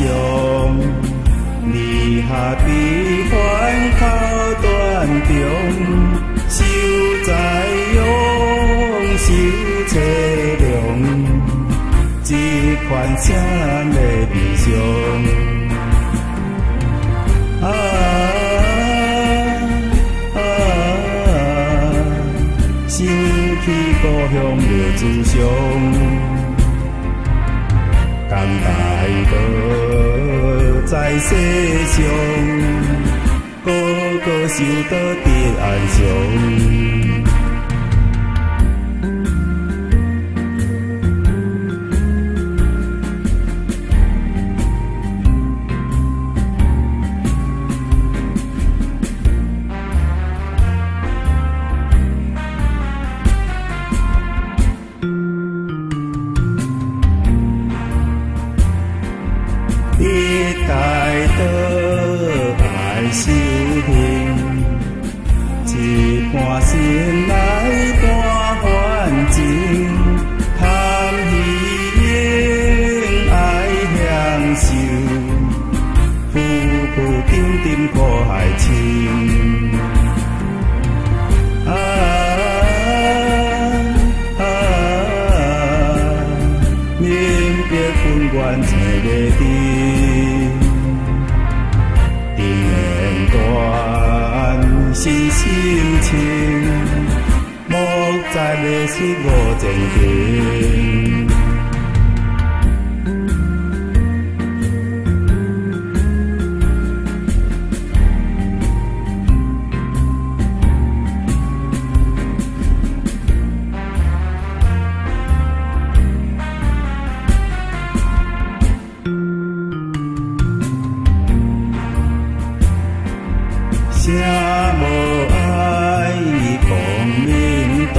上，你下悲欢靠断中，修在勇，修车量，一款声的悲伤。想起故乡的志向，甘台无在世上，个个受到得安详。一代的爱修行，一半心来半幻境，贪喜应爱享受，浮浮沉沉苦海深。明别分缘找袂定，定面断心心情，莫再迷失无前程。谁无爱光明大？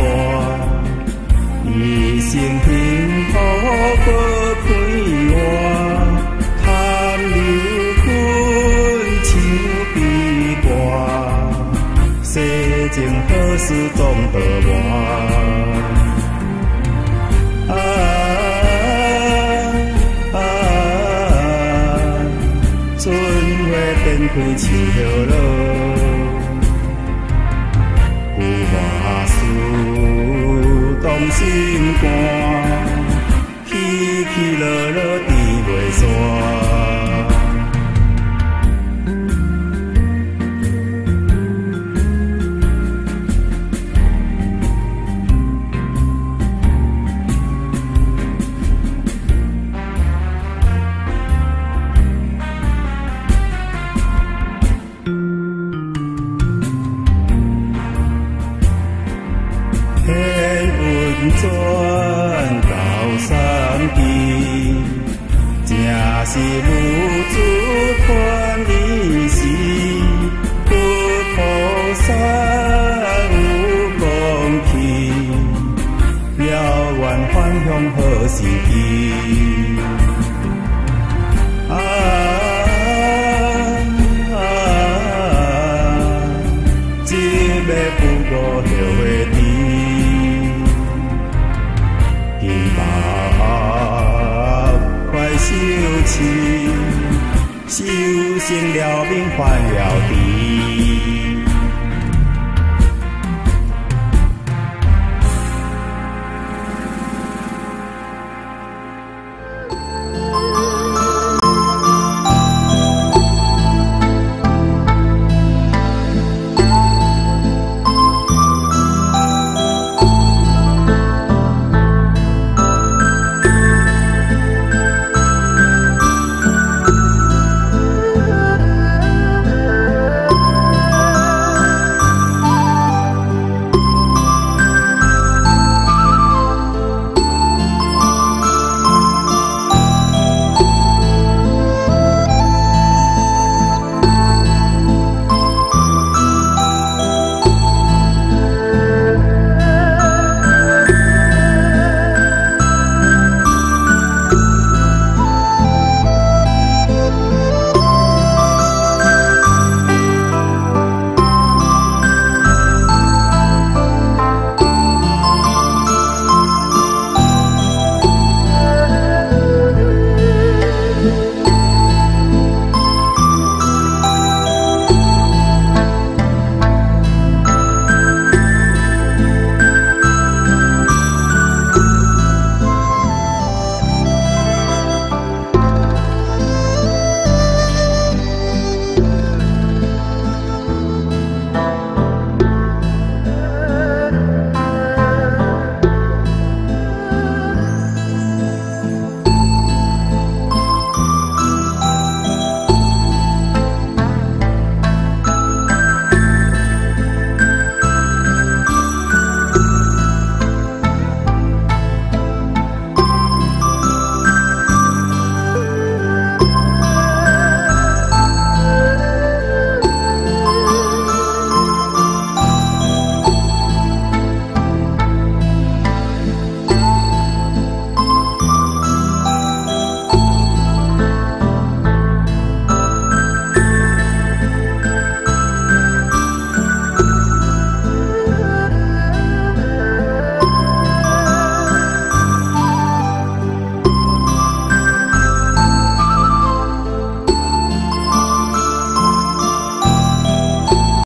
一生幸福过开活，贪流滚像悲歌，世情好事总得完。春花变开树叶落，有花事动心肝，起起落落滴袂散。天运转到三期，正是如主传你时，佛菩萨有讲起，了愿返乡好时机。一个不过后的甜，今把快收起，修成了命还了地。